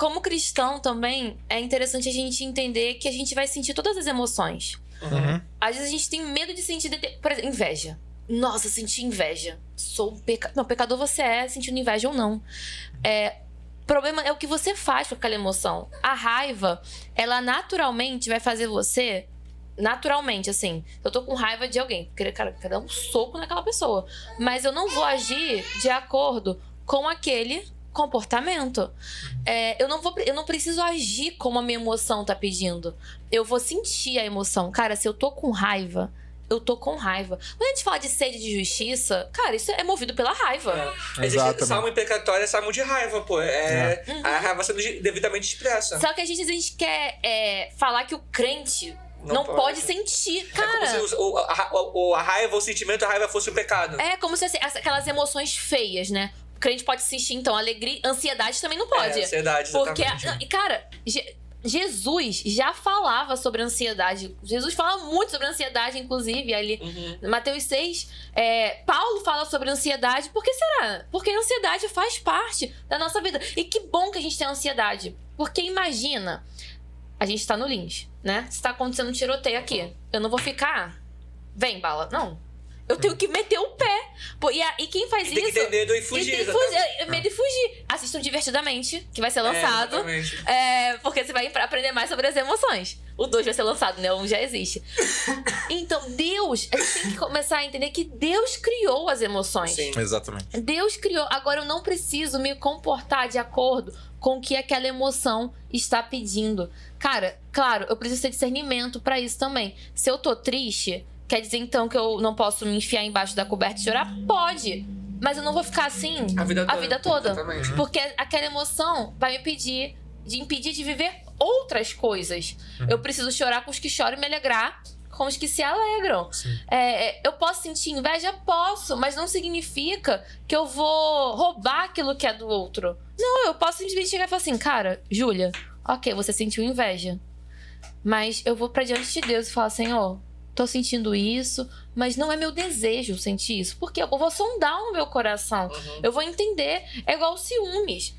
como cristão também, é interessante a gente entender que a gente vai sentir todas as emoções. Às vezes a gente tem medo de sentir, por exemplo, inveja. Nossa, sentir inveja. Sou um pecador. Não, pecador você é, sentindo inveja ou não. O problema é o que você faz com aquela emoção. A raiva, ela naturalmente vai fazer você... Naturalmente, assim, eu tô com raiva de alguém, quero dar um soco naquela pessoa, mas eu não vou agir de acordo com aquele comportamento. Eu não preciso agir como a minha emoção tá pedindo. Eu vou sentir a emoção. Cara, se eu tô com raiva, eu tô com raiva. Quando a gente fala de sede de justiça, cara, isso é movido pela raiva. Existe salmo imprecatório, é salmo de raiva, pô. A raiva sendo devidamente expressa. Só que às vezes a gente quer falar que o crente não pode sentir, cara. É como se a raiva, o sentimento, a raiva fosse um pecado. É como se aquelas emoções feias, né? O crente pode sentir, então, alegria, ansiedade também não pode. Ansiedade, exatamente. Porque, cara, Jesus já falava sobre ansiedade. Jesus fala muito sobre ansiedade, inclusive, ali. Mateus 6, Paulo fala sobre ansiedade. Por que será? Porque a ansiedade faz parte da nossa vida. E que bom que a gente tem ansiedade. Porque imagina... A gente tá no Lins, né? Se tá acontecendo um tiroteio aqui, eu não vou ficar... Vem, bala. Não. Eu tenho que meter o pé. E quem faz isso... Tem que ter medo e fugir. Medo e fugir. Assistam Divertidamente, que vai ser lançado. Porque você vai aprender mais sobre as emoções. O 2 vai ser lançado, né? O 1 já existe. Então, Deus... A gente tem que começar a entender que Deus criou as emoções. Sim. Exatamente. Deus criou. Agora, eu não preciso me comportar de acordo com o que aquela emoção está pedindo. Cara, claro, eu preciso ter discernimento pra isso também. Se eu tô triste, quer dizer então que eu não posso me enfiar embaixo da coberta e chorar? Pode! Mas eu não vou ficar assim a vida toda. Exatamente. Porque aquela emoção vai me impedir de viver outras coisas. Eu preciso chorar com os que choram e me alegrar com os que se alegram. Eu posso sentir inveja? Posso, mas não significa que eu vou roubar aquilo que é do outro. Não, eu posso simplesmente chegar e falar assim, cara, Júlia, ok, você sentiu inveja, mas eu vou pra diante de Deus e falar, Senhor, tô sentindo isso, mas não é meu desejo sentir isso, porque eu vou sondar no meu coração, eu vou entender. É igual ciúmes.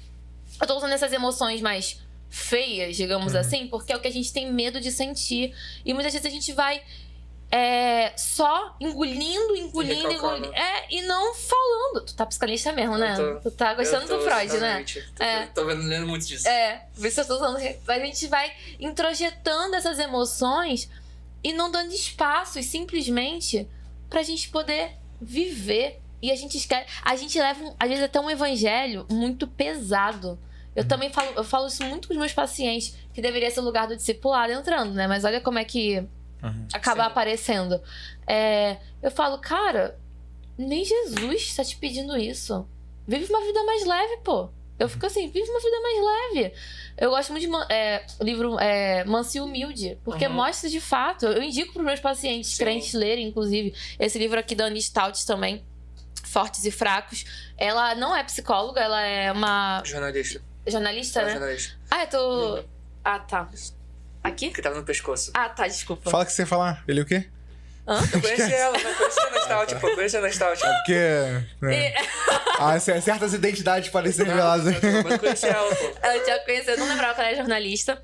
Eu tô usando essas emoções mais feias, digamos assim, porque é o que a gente tem medo de sentir. E muitas vezes a gente vai só engolindo. E não falando. Tu tá psicanalista mesmo, né? Tu tá gostando do Freud, né? Tô lendo muito disso. Por isso eu tô usando. A gente vai introjetando essas emoções e não dando espaço, simplesmente pra gente poder viver. E a gente esquece. A gente leva, às vezes, até um evangelho muito pesado. Eu também falo isso muito com os meus pacientes, que deveria ser o lugar do discipulado entrando, né? Mas olha como é que acaba aparecendo. Eu falo, cara, nem Jesus tá te pedindo isso. Vive uma vida mais leve, pô. Eu fico assim, vive uma vida mais leve. Eu gosto muito de livro Manso e Humilde, porque mostra de fato. Eu indico pros meus pacientes crentes lerem, inclusive. Esse livro aqui da Annie Stout também, Fortes e Fracos. Ela não é psicóloga, ela é uma... Jornalista, né? Jornalista. Ah, tá. Aqui? Que tava no pescoço. Ah, tá, desculpa. Fala o que você ia falar. Ele o quê? Eu conheci ela, não conhecia na Stout, pô. Conheci na Stout. Porque... certas identidades podem ser reveladas. Mas eu conheci ela, pô. Eu já conheci, eu não lembrava que ela era jornalista.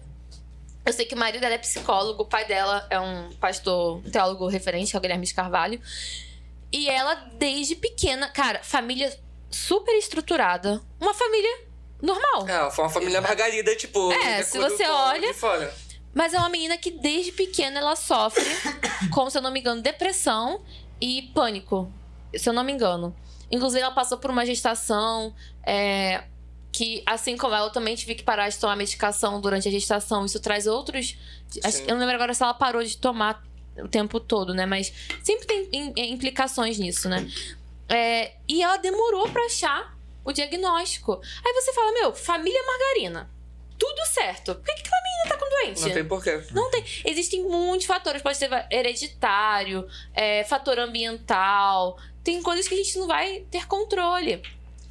Eu sei que o marido dela é psicólogo, o pai dela é um pastor, um teólogo referente, que é o Guilherme de Carvalho. E ela, desde pequena, cara, família super estruturada. Uma família normal. Foi uma família margarida, tipo... se você olha... Mas é uma menina que desde pequena ela sofre com, se eu não me engano, depressão e pânico. Se eu não me engano. Inclusive, ela passou por uma gestação que, assim como ela, eu também tive que parar de tomar medicação durante a gestação. Isso traz outros... Eu não lembro agora se ela parou de tomar o tempo todo, né? Mas sempre tem implicações nisso, né? E ela demorou pra achar o diagnóstico. Aí você fala, família margarina. Tudo certo. Por que aquela menina tá com doente? Não tem porquê. Não tem. Existem muitos fatores. Pode ser hereditário, fator ambiental. Tem coisas que a gente não vai ter controle.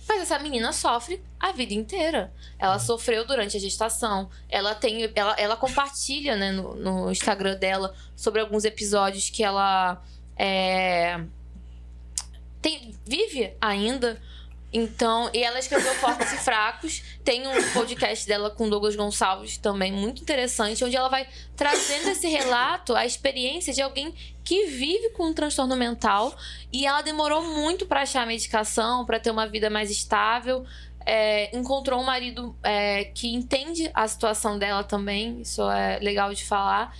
Mas essa menina sofre a vida inteira. Ela sofreu durante a gestação. Ela compartilha, né, no Instagram dela sobre alguns episódios que ela vive ainda Então, e ela escreveu Fortes e Fracos. Tem um podcast dela com Douglas Gonçalves também, muito interessante, onde ela vai trazendo esse relato, a experiência de alguém que vive com um transtorno mental. E ela demorou muito para achar a medicação, para ter uma vida mais estável. Encontrou um marido que entende a situação dela também, isso é legal de falar.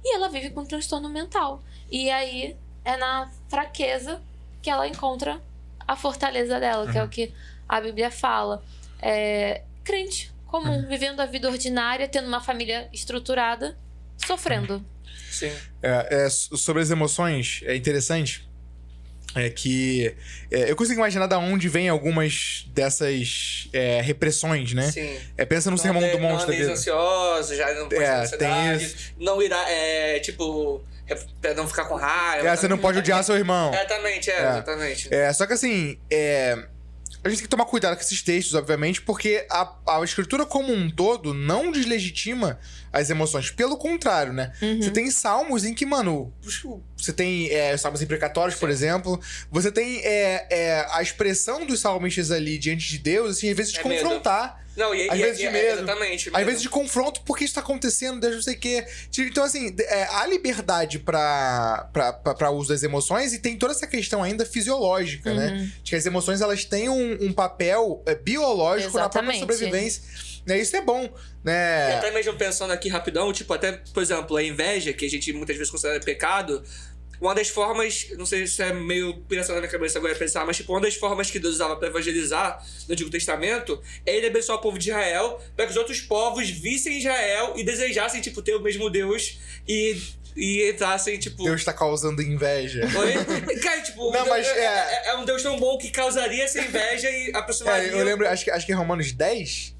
E ela vive com um transtorno mental. E aí é na fraqueza que ela encontra a fortaleza dela, que é o que a Bíblia fala. Crente comum, vivendo a vida ordinária, tendo uma família estruturada, sofrendo. Sim. Sobre as emoções, é interessante que eu consigo imaginar da onde vem algumas dessas repressões, né? Sim. Pensa no Sermão do Monte da vida. Ansioso, já não pode ter ansiedade, tem isso. não irá, pra não ficar com raiva. Você não pode odiar seu irmão. Exatamente, exatamente. Só que assim, a gente tem que tomar cuidado com esses textos, obviamente, porque a escritura como um todo não deslegitima as emoções. Pelo contrário, né? Você tem salmos em que, mano... Você tem salmos imprecatórios, por exemplo. Você tem a expressão dos salmistas ali diante de Deus, assim, às vezes de confrontar. Não, às vezes de medo. Exatamente. Às vezes de confronto, porque isso tá acontecendo, Deus não sei o quê. Então, assim, há liberdade pra uso das emoções e tem toda essa questão ainda fisiológica, né? De que as emoções, elas têm um papel biológico na própria sobrevivência. Isso é bom, né? Até mesmo pensando aqui rapidão, tipo, até, por exemplo, a inveja, que a gente muitas vezes considera pecado, uma das formas, não sei se é meio pensando na minha cabeça agora pensar, mas tipo, uma das formas que Deus usava para evangelizar no Antigo Testamento é ele abençoar o povo de Israel para que os outros povos vissem Israel e desejassem, tipo, ter o mesmo Deus e entrassem, tipo... Deus tá causando inveja. Oi? Cara, tipo, não, mas é um Deus tão bom que causaria essa inveja e aproximaria... Eu lembro, acho que em Romanos 10...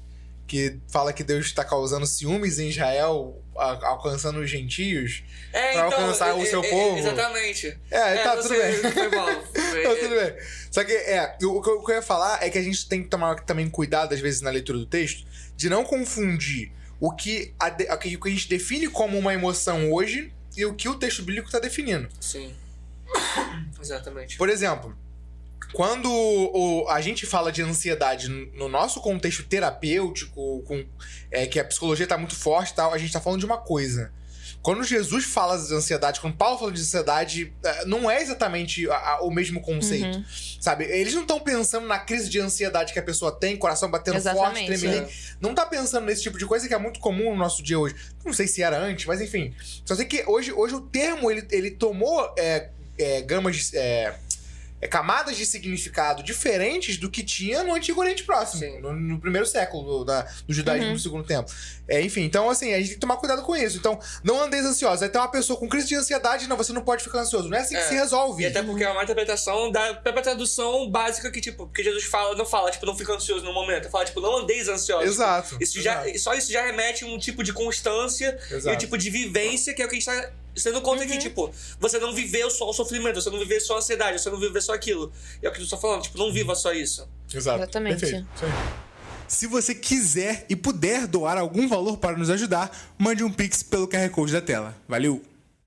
que fala que Deus está causando ciúmes em Israel, alcançando os gentios, pra alcançar o seu povo. Exatamente. Tá tudo bem. Foi mal. Tá tudo bem. Só que, o que eu ia falar é que a gente tem que tomar também cuidado, às vezes, na leitura do texto, de não confundir o que a gente define como uma emoção hoje e o que o texto bíblico está definindo. Sim. Exatamente. Por exemplo... Quando a gente fala de ansiedade no nosso contexto terapêutico, que a psicologia tá muito forte e tal, a gente tá falando de uma coisa. Quando Jesus fala de ansiedade, quando Paulo fala de ansiedade, não é exatamente o mesmo conceito, sabe? Eles não estão pensando na crise de ansiedade que a pessoa tem, coração batendo forte, tremendo. Não tá pensando nesse tipo de coisa que é muito comum no nosso dia hoje. Não sei se era antes, mas enfim. Só sei que hoje o termo, ele tomou gamas de... camadas de significado diferentes do que tinha no Antigo Oriente Próximo, no primeiro século do judaísmo do segundo tempo. Enfim, então assim, a gente tem que tomar cuidado com isso. Então, não andeis ansiosos. Aí tem uma pessoa com crise de ansiedade, não, você não pode ficar ansioso. Não é assim que se resolve. E até porque é uma interpretação da própria tradução básica que, tipo, porque Jesus não fala, tipo, não fica ansioso no momento. Fala, tipo, não andeis ansiosos. Exato. Tipo, só isso já remete a um tipo de constância e um tipo de vivência que é o que a gente tá sendo conta que, tipo, você não viveu só o sofrimento, você não viveu só a ansiedade, você não viveu só aquilo. E é o que tu tá falando, tipo, não viva só isso. Exato. Exatamente. Perfeito. Isso aí. Se você quiser e puder doar algum valor para nos ajudar, mande um Pix pelo QR Code da tela. Valeu!